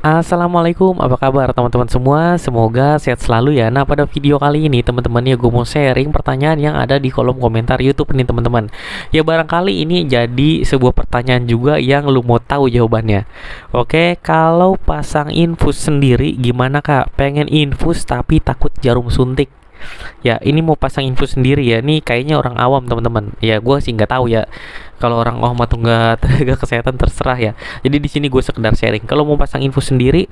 Assalamualaikum, apa kabar teman-teman semua? Semoga sehat selalu ya. Nah, pada video kali ini teman-teman ya, gue mau sharing pertanyaan yang ada di kolom komentar YouTube nih teman-teman. Ya barangkali ini jadi sebuah pertanyaan juga yang lu mau tahu jawabannya. Oke, kalau pasang infus sendiri gimana Kak? Pengen infus tapi takut jarum suntik. Ya, ini mau pasang infus sendiri ya. Ini kayaknya orang awam teman-teman. Ya, gue sih nggak tahu ya. Kalau orang awam atau nggak tenaga kesehatan terserah ya. Jadi di sini gue sekedar sharing. Kalau mau pasang infus sendiri,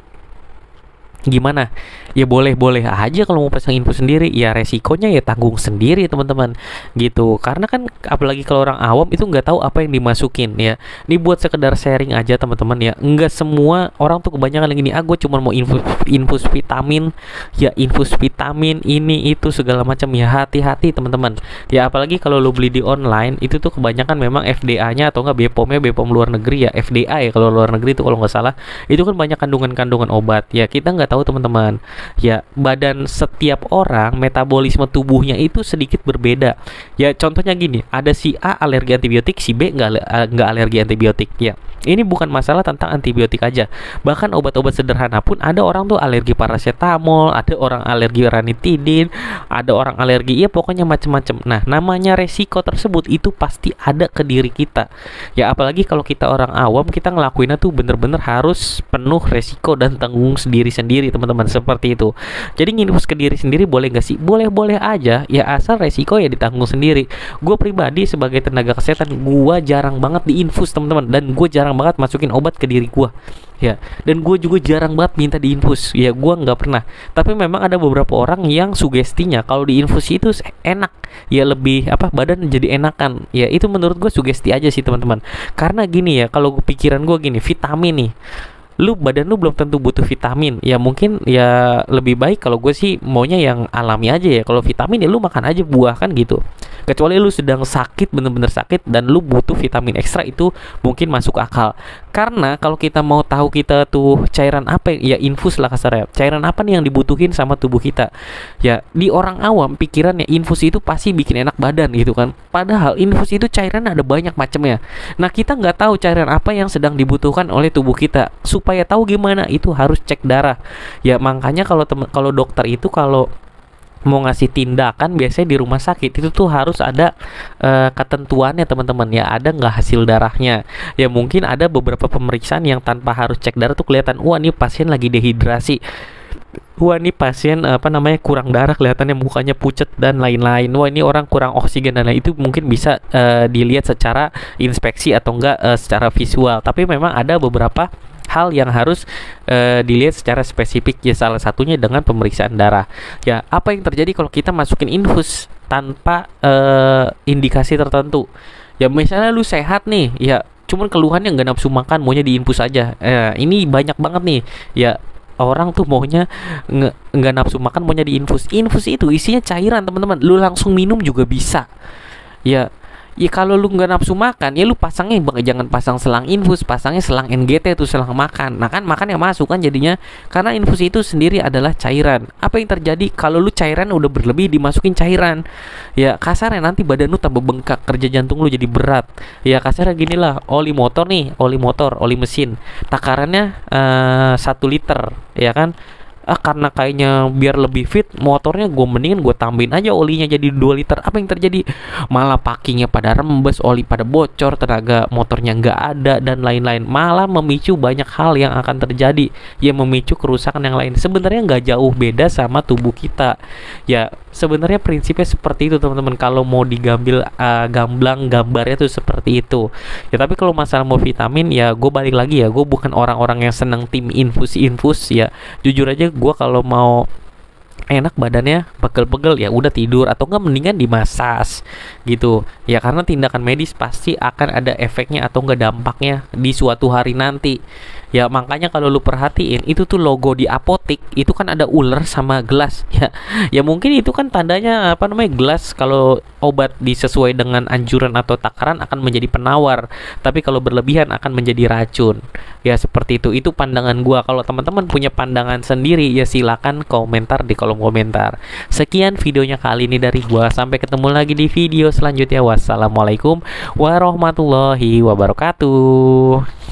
gimana? Ya boleh-boleh aja kalau mau pasang infus sendiri. Ya resikonya ya tanggung sendiri teman-teman. Gitu. Karena kan apalagi kalau orang awam itu nggak tahu apa yang dimasukin ya. Ini buat sekedar sharing aja teman-teman ya. Nggak semua orang tuh kebanyakan yang gini. Gue cuma mau infus vitamin. Ya infus vitamin ini itu segala macam ya. Hati-hati teman-teman. Ya apalagi kalau lo beli di online itu tuh kebanyakan memang FDA-nya atau enggak BPOM-nya BPOM luar negeri ya. FDA ya kalau luar negeri itu kalau nggak salah. Itu kan banyak kandungan-kandungan obat. Ya kita nggak tahu teman-teman ya, badan setiap orang metabolisme tubuhnya itu sedikit berbeda ya. Contohnya gini, ada si A alergi antibiotik, si B nggak alergi antibiotik ya. Ini bukan masalah tentang antibiotik aja, bahkan obat-obat sederhana pun ada orang tuh alergi paracetamol, ada orang alergi ranitidin, ada orang alergi ya pokoknya macam-macam. Nah namanya resiko tersebut itu pasti ada ke diri kita ya, apalagi kalau kita orang awam, kita ngelakuinnya tuh bener-bener harus penuh resiko dan tanggung sendiri-sendiri teman-teman, seperti itu. Jadi nginfus ke diri sendiri boleh nggak sih? Boleh-boleh aja ya, asal resiko ya ditanggung sendiri. Gue pribadi sebagai tenaga kesehatan, gue jarang banget diinfus teman-teman, dan gue jarang banget masukin obat ke diri gue ya, dan gue juga jarang banget minta diinfus ya, gue nggak pernah. Tapi memang ada beberapa orang yang sugestinya kalau diinfus itu enak ya, lebih apa, badan jadi enakan ya. Itu menurut gue sugesti aja sih teman-teman, karena gini ya, kalau pikiran gue gini, vitamin nih, badan lu belum tentu butuh vitamin ya, mungkin ya lebih baik kalau gue sih maunya yang alami aja ya. Kalau vitamin ya lu makan aja buah kan gitu, kecuali lu sedang sakit, bener-bener sakit dan lu butuh vitamin ekstra, itu mungkin masuk akal. Karena kalau kita mau tahu kita tuh cairan apa ya, infus lah kasarnya, cairan apa nih yang dibutuhin sama tubuh kita ya. Di orang awam pikirannya infus itu pasti bikin enak badan gitu kan, padahal infus itu cairan ada banyak macamnya. Nah kita nggak tahu cairan apa yang sedang dibutuhkan oleh tubuh kita. Supaya tahu gimana, itu harus cek darah ya. Makanya kalau dokter itu kalau mau ngasih tindakan biasanya di rumah sakit itu tuh harus ada ketentuannya teman-teman ya. Ada nggak hasil darahnya ya, mungkin ada beberapa pemeriksaan yang tanpa harus cek darah tuh kelihatan, wah ini pasien lagi dehidrasi, wah ini pasien kurang darah, kelihatannya mukanya pucat dan lain-lain, wah ini orang kurang oksigen dan lain. Itu mungkin bisa dilihat secara inspeksi atau enggak secara visual. Tapi memang ada beberapa hal yang harus dilihat secara spesifik ya, salah satunya dengan pemeriksaan darah ya. Apa yang terjadi kalau kita masukin infus tanpa indikasi tertentu ya? Misalnya lu sehat nih ya, cuman keluhannya nggak nafsu makan, maunya diinfus aja. Ini banyak banget nih ya, orang tuh maunya nggak nafsu makan, maunya diinfus. Infus itu isinya cairan teman-teman, lu langsung minum juga bisa ya. Ya kalau lu nggak nafsu makan ya, lu pasangnya jangan pasang selang infus, pasangnya selang NGT tuh, selang makan. Nah kan makan yang masuk kan jadinya, karena infus itu sendiri adalah cairan. Apa yang terjadi kalau lu cairan udah berlebih dimasukin cairan ya, kasarnya nanti badan lu tambah bengkak, kerja jantung lu jadi berat ya. Kasarnya gini lah, oli motor nih, oli mesin takarannya 1 liter ya kan. Karena kayaknya biar lebih fit motornya, gue mendingan gue tambahin aja olinya jadi 2 liter. Apa yang terjadi? Malah packingnya pada rembes, oli pada bocor, tenaga motornya nggak ada dan lain-lain. Malah memicu banyak hal yang akan terjadi, yang memicu kerusakan yang lain. Sebenarnya nggak jauh beda sama tubuh kita ya. Sebenarnya prinsipnya seperti itu teman-teman. Kalau mau digambil gamblang gambarnya tuh seperti itu ya. Tapi kalau masalah mau vitamin ya, gue balik lagi ya, gue bukan orang-orang yang senang tim infus ya. Jujur aja gue kalau mau enak badannya pegel-pegel ya udah tidur, atau enggak mendingan dimasas gitu ya, karena tindakan medis pasti akan ada efeknya atau enggak dampaknya di suatu hari nanti ya. Makanya kalau lu perhatiin itu tuh logo di apotik itu kan ada ular sama gelas ya. Ya mungkin itu kan tandanya gelas kalau obat disesuai dengan anjuran atau takaran akan menjadi penawar, tapi kalau berlebihan akan menjadi racun ya, seperti itu. Itu pandangan gua. Kalau teman-teman punya pandangan sendiri ya silakan komentar di kolom komentar. Sekian videonya kali ini dari gua, sampai ketemu lagi di video selanjutnya. Wassalamualaikum warahmatullahi wabarakatuh.